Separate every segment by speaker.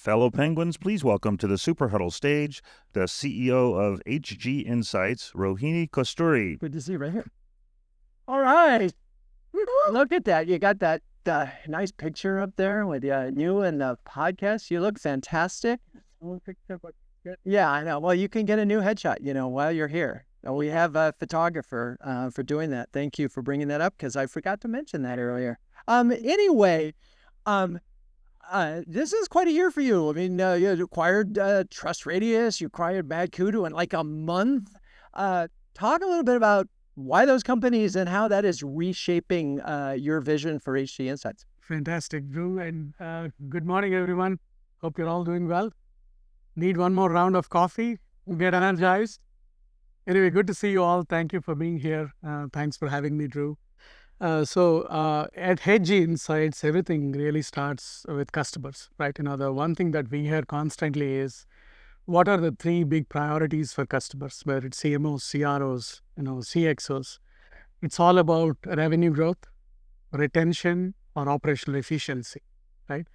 Speaker 1: Fellow Penguins, please welcome to the Super Huddle stage the CEO of HG Insights, Rohini Kosturi.
Speaker 2: Good to see you right here. All right. Look at that. You got that nice picture up there with you and the podcast. You look fantastic. Yeah, I know. Well, you can get a new headshot, while you're here. We have a photographer for doing that. Thank you for bringing that up because I forgot to mention that earlier. Anyway, this is quite a year for you. I mean, you acquired TrustRadius, you acquired MadKudu in like a month. Talk a little bit about why those companies and how that is reshaping your vision for HG Insights.
Speaker 3: Fantastic, Drew, and good morning, everyone. Hope you're all doing well. Need one more round of coffee? Get energized? Anyway, good to see you all. Thank you for being here. Thanks for having me, Drew. So at HG Insights, everything really starts with customers, right? The one thing that we hear constantly is, what are the three big priorities for customers, whether it's CMOs, CROs, CXOs? It's all about revenue growth, retention, or operational efficiency, right?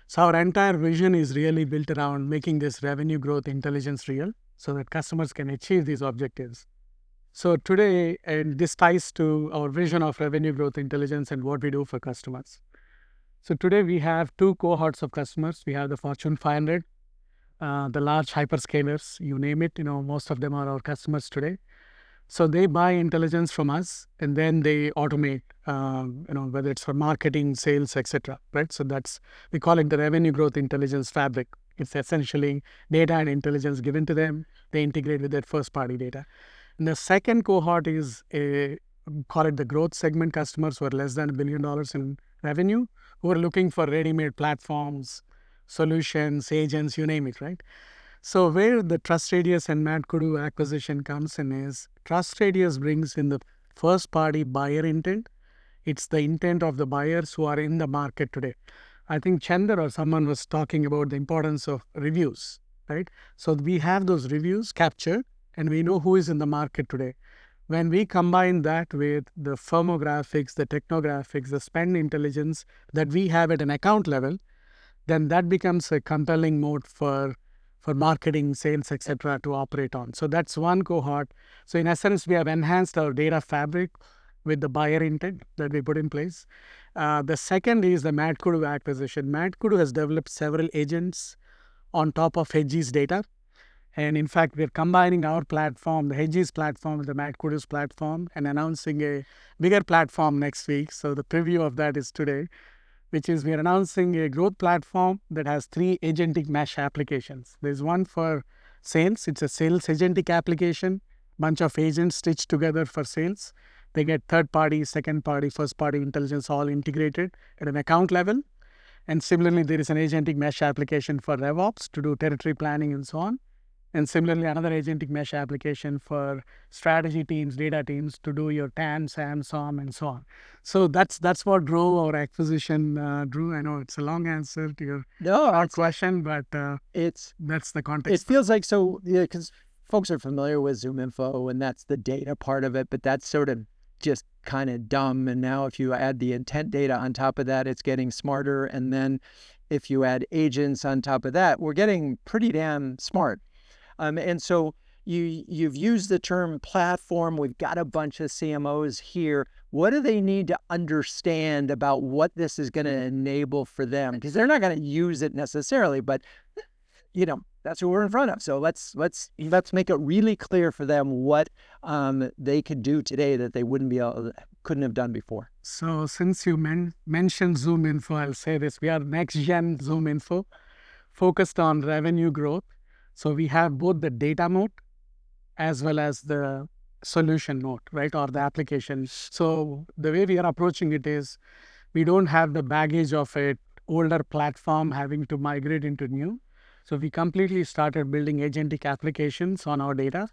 Speaker 3: So our entire vision is really built around making this revenue growth intelligence real so that customers can achieve these objectives. So today, and this ties to our vision of revenue growth intelligence and what we do for customers. So today we have two cohorts of customers. We have the Fortune 500, the large hyperscalers, you name it, most of them are our customers today. So they buy intelligence from us and then they automate, whether it's for marketing, sales, etc. Right? So we call it the revenue growth intelligence fabric. It's essentially data and intelligence given to them. They integrate with their first party data. And the second cohort is call it the growth segment customers who are less than $1 billion in revenue, who are looking for ready-made platforms, solutions, agents, you name it, right? So where the TrustRadius and MadKudu acquisition comes in is, TrustRadius brings in the first-party buyer intent. It's the intent of the buyers who are in the market today. I think Chandra or someone was talking about the importance of reviews, right? So we have those reviews captured and we know who is in the market today. When we combine that with the firmographics, the technographics, the spend intelligence that we have at an account level, then that becomes a compelling mode for marketing, sales, etc. to operate on. So that's one cohort. So in essence, we have enhanced our data fabric with the buyer intent that we put in place. The second is the MadKudu acquisition. MadKudu has developed several agents on top of HG's data. And in fact, we're combining our platform, the HG's platform with the MadKudu's platform and announcing a bigger platform next week. So the preview of that is today, which is we're announcing a growth platform that has 3 agentic mesh applications. There's one for sales. It's a sales agentic application, bunch of agents stitched together for sales. They get third-party, second-party, first-party intelligence all integrated at an account level. And similarly, there is an agentic mesh application for RevOps to do territory planning and so on. And similarly, another agentic mesh application for strategy teams, data teams to do your TAM, SAM, SOM, and so on. So that's what drove our acquisition, Drew. I know it's a long answer to your short question, but that's the context.
Speaker 2: It feels like because folks are familiar with ZoomInfo and that's the data part of it, but that's sort of just kind of dumb. And now if you add the intent data on top of that, it's getting smarter. And then if you add agents on top of that, we're getting pretty damn smart. And so you've used the term platform. We've got a bunch of CMOs here. What do they need to understand about what this is going to enable for them? Because they're not going to use it necessarily, but that's who we're in front of. So let's make it really clear for them what they could do today that they couldn't have done before.
Speaker 3: So since you mentioned ZoomInfo, I'll say this: we are next gen ZoomInfo, focused on revenue growth. So we have both the data mode as well as the solution mode, right, or the application. So the way we are approaching it is, we don't have the baggage of an older platform having to migrate into new. So we completely started building agentic applications on our data.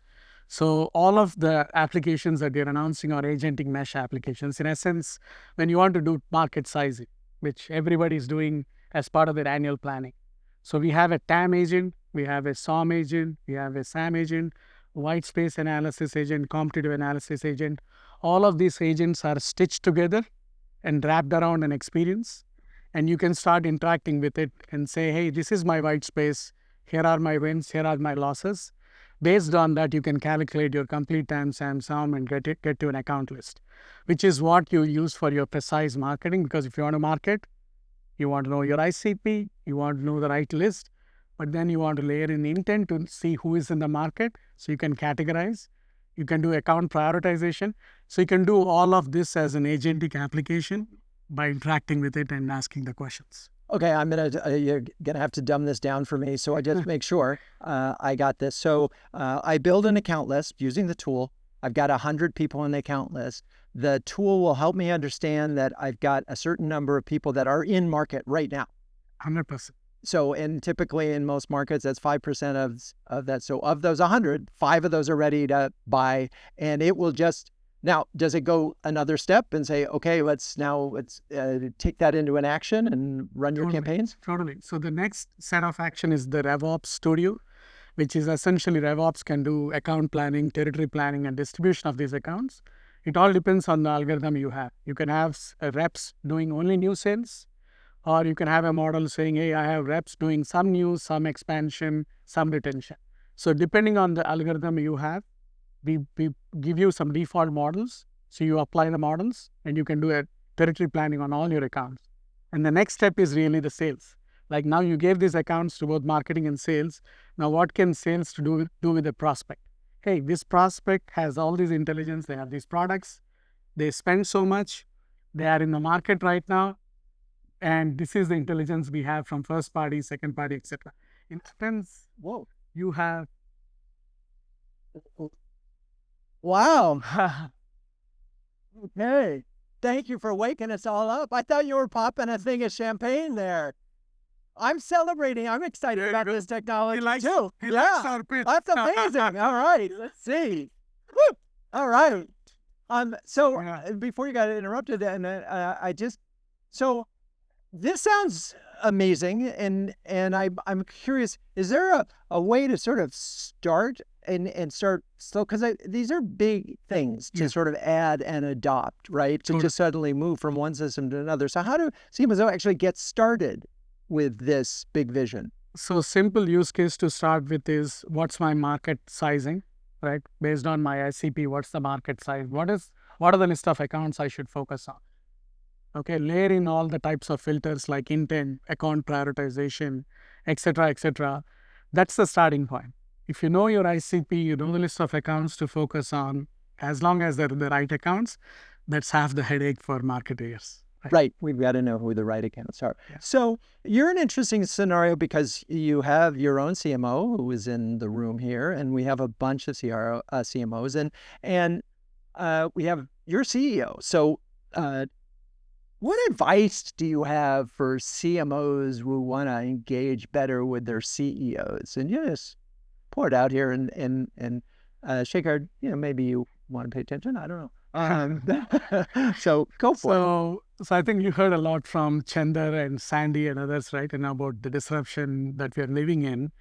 Speaker 3: So all of the applications that we're announcing are agentic mesh applications. In essence, when you want to do market sizing, which everybody is doing as part of their annual planning. So we have a TAM agent, we have a SOM agent, we have a SAM agent, white space analysis agent, competitive analysis agent. All of these agents are stitched together and wrapped around an experience. And you can start interacting with it and say, hey, this is my white space. Here are my wins. Here are my losses. Based on that, you can calculate your complete time sum and get to an account list, which is what you use for your precise marketing. Because if you want to market, you want to know your ICP, you want to know the right list, but then you want to layer in intent to see who is in the market. So you can categorize, you can do account prioritization. So you can do all of this as an agentic application by interacting with it and asking the questions.
Speaker 2: Okay, you're gonna have to dumb this down for me, so I just make sure I got this. So I build an account list using the tool. I've got 100 people on the account list. The tool will help me understand that I've got a certain number of people that are in market right now.
Speaker 3: 100%.
Speaker 2: So, and typically in most markets, that's 5% of that. So of those 100, 5 of those are ready to buy, and it will just. Now, does it go another step and say, okay, let's take that into an action and run your campaigns?
Speaker 3: Totally. So the next set of action is the RevOps Studio, which is essentially RevOps can do account planning, territory planning, and distribution of these accounts. It all depends on the algorithm you have. You can have reps doing only new sales, or you can have a model saying, hey, I have reps doing some new, some expansion, some retention. So depending on the algorithm you have, we give you some default models. So you apply the models and you can do a territory planning on all your accounts. And the next step is really the sales. Like now you gave these accounts to both marketing and sales. Now what can sales do with the prospect? Hey, this prospect has all this intelligence. They have these products. They spend so much. They are in the market right now. And this is the intelligence we have from first party, second party, etc. In essence, you have...
Speaker 2: Wow. Okay. Thank you for waking us all up. I thought you were popping a thing of champagne there. I'm celebrating. I'm excited about this technology too. Yeah, that's amazing. All right, let's see. Woo! All right. Before you got interrupted, and so this sounds amazing, and I'm curious. Is there a way to sort of start and start slow? Because these are big things to sort of add and adopt, right? To just suddenly move from one system to another. So how do CMOs actually get started with this big vision?
Speaker 3: So simple use case to start with is, what's my market sizing, right? Based on my ICP, what's the market size? What are the list of accounts I should focus on? Okay, layer in all the types of filters like intent, account prioritization, etc., etc. That's the starting point. If you know your ICP, you know the list of accounts to focus on, as long as they're the right accounts, that's half the headache for marketers.
Speaker 2: Right. We've got to know who the right accounts are. Yeah. So you're an interesting scenario because you have your own CMO who is in the room here, and we have a bunch of CMOs, and we have your CEO. So what advice do you have for CMOs who want to engage better with their CEOs? And just pour it out here and Shekhar, maybe you want to pay attention. I don't know. So go for it.
Speaker 3: So I think you heard a lot from Chandar and Sandy and others, right? And about the disruption that we are living in.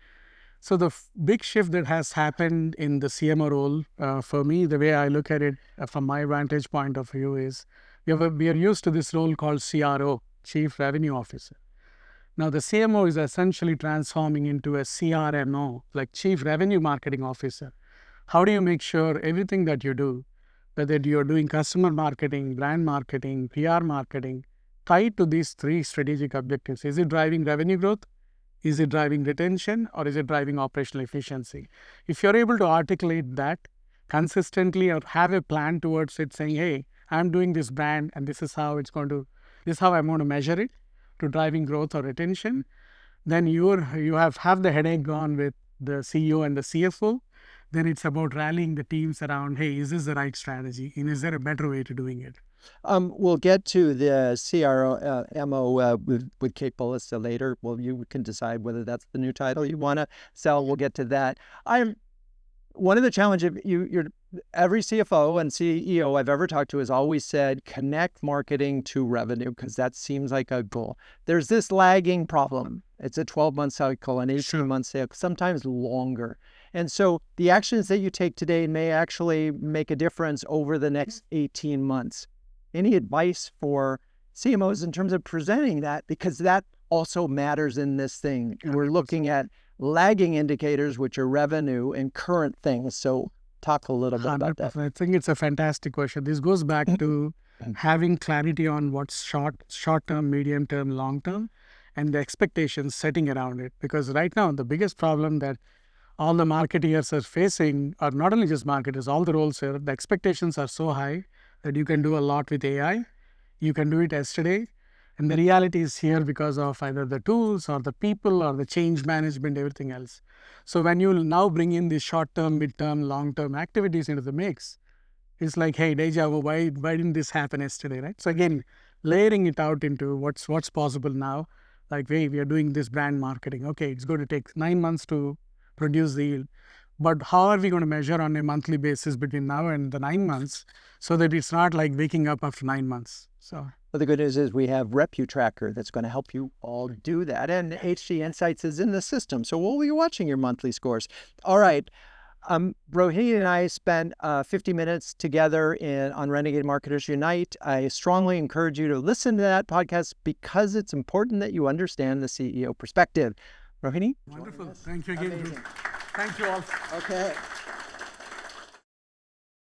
Speaker 3: So the big shift that has happened in the CMO role, for me, the way I look at it from my vantage point of view is, we are used to this role called CRO, Chief Revenue Officer. Now the CMO is essentially transforming into a CRMO, like Chief Revenue Marketing Officer. How do you make sure everything that you do, whether you're doing customer marketing, brand marketing, PR marketing, tied to these 3 strategic objectives? Is it driving revenue growth? Is it driving retention? Or is it driving operational efficiency? If you're able to articulate that consistently or have a plan towards it, saying, hey, I'm doing this brand and this is how I'm going to measure it to driving growth or retention, then you have the headache gone with the CEO and the CFO. Then it's about rallying the teams around, hey, is this the right strategy? And is there a better way to doing it?
Speaker 2: We'll get to the CRMO with Kate Bullis later. Well, you can decide whether that's the new title you want to sell. We'll get to that. One of the challenges, every CFO and CEO I've ever talked to has always said, connect marketing to revenue, because that seems like a goal. There's this lagging problem. It's a 12-month cycle, an 18-month cycle, sometimes longer. And so the actions that you take today may actually make a difference over the next 18 months. Any advice for CMOs in terms of presenting that, because that also matters in this thing. We're looking at lagging indicators, which are revenue and current things. So talk a little bit about that.
Speaker 3: I think it's a fantastic question. This goes back to having clarity on what's short-term, medium-term, long-term, and the expectations setting around it. Because right now, the biggest problem that all the marketeers are facing, or not only just marketers, all the roles here, the expectations are so high that you can do a lot with AI. You can do it yesterday. And the reality is here because of either the tools or the people or the change management, everything else. So when you now bring in these short-term, mid-term, long-term activities into the mix, it's like, hey, deja vu, why didn't this happen yesterday, right? So again, layering it out into what's possible now. Like, hey, we are doing this brand marketing. Okay, it's going to take 9 months to produce the yield. But how are we going to measure on a monthly basis between now and the 9 months so that it's not like waking up after 9 months? So.
Speaker 2: Well, the good news is we have RepuTracker that's going to help you all do that. And HG Insights is in the system. So we'll be watching your monthly scores. All right. Rohini and I spent 50 minutes together on Renegade Marketers Unite. I strongly encourage you to listen to that podcast because it's important that you understand the CEO perspective. Rohini?
Speaker 3: Wonderful. Thank you again. Thank you all.
Speaker 2: Okay.